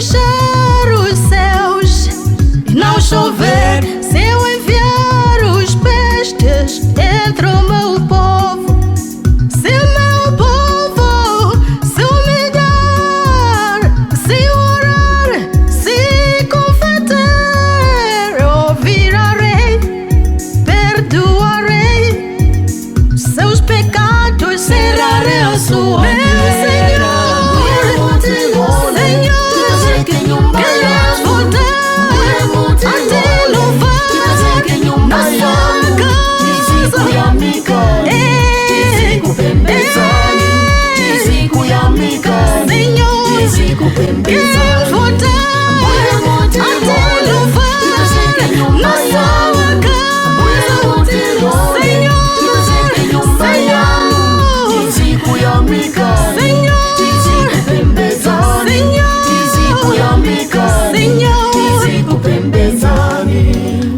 fechar os céus e não chover, se eu enviar os pestes entre o meu povo, se o meu povo se humilhar, se orar, se converter, ouvirei, perdoarei seus pecados, serei a sua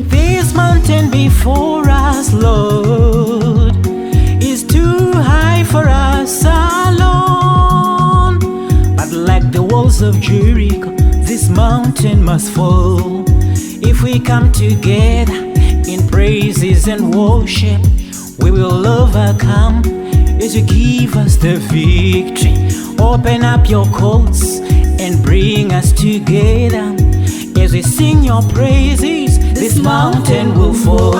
This mountain before us, Lord, is too high for us alone. But like the walls of Jericho, this mountain must fall. If we come together in praises and worship, we will overcome as you give us the victory. Open up your courts and bring us together. As we sing your praises, this mountain will fall.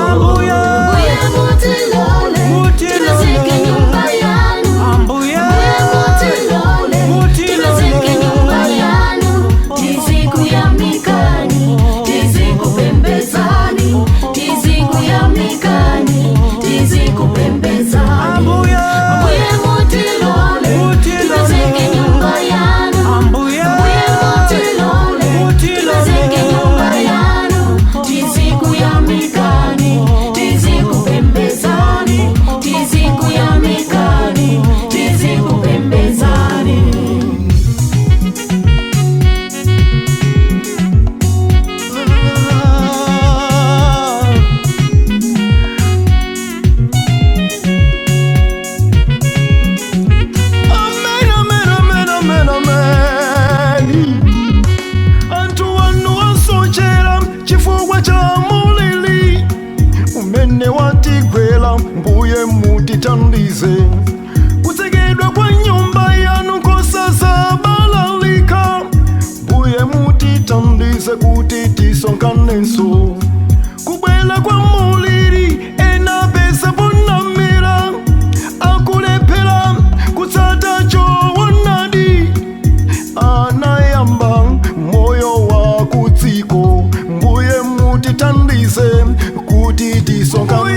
Mbuye mutitandize kutegedwa kwa nyumba yanu kosa zabalalika. Mbuye mutitandize kuti tisonkanenso kubwela kwa muliri ena pesa bonamira akulephera kutsata chowonadi anayamba moyo wa kudziko. Mbuye mutitandize kuti tisonkanenso.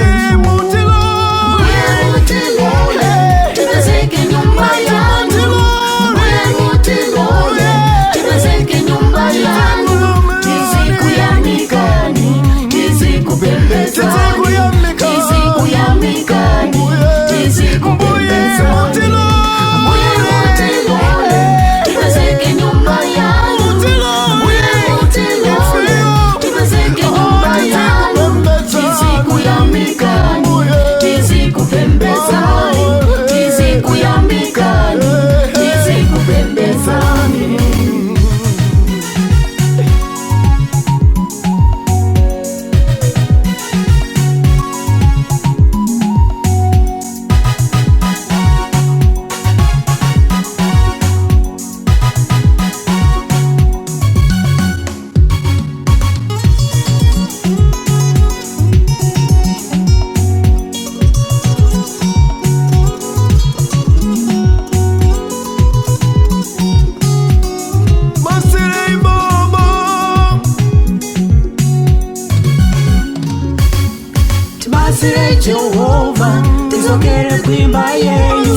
Jehovah, tizokere kuimba yenyu.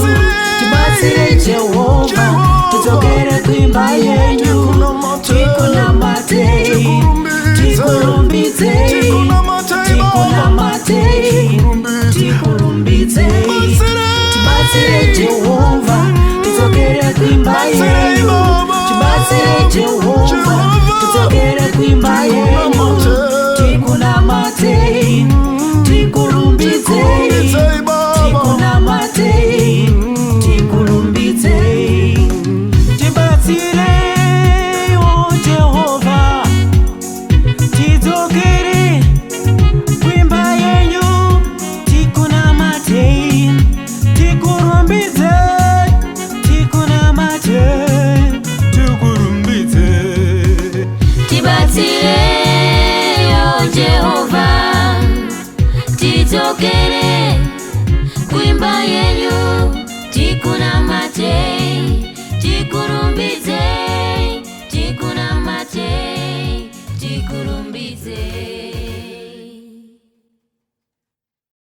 Tibasire Jehovah, tizokere kuimba yenyu. Tikunamatei, tikurumbitei, tikunamatei, tikurumbitei. Tibasire Jehovah, tizokere kuimba yenyu. Tibasire Jehovah, tizokere kuimba yenyu. Tikunamatei, tikurumbitei, tikunamatei. Titokere kuimba yenyu tikuna mate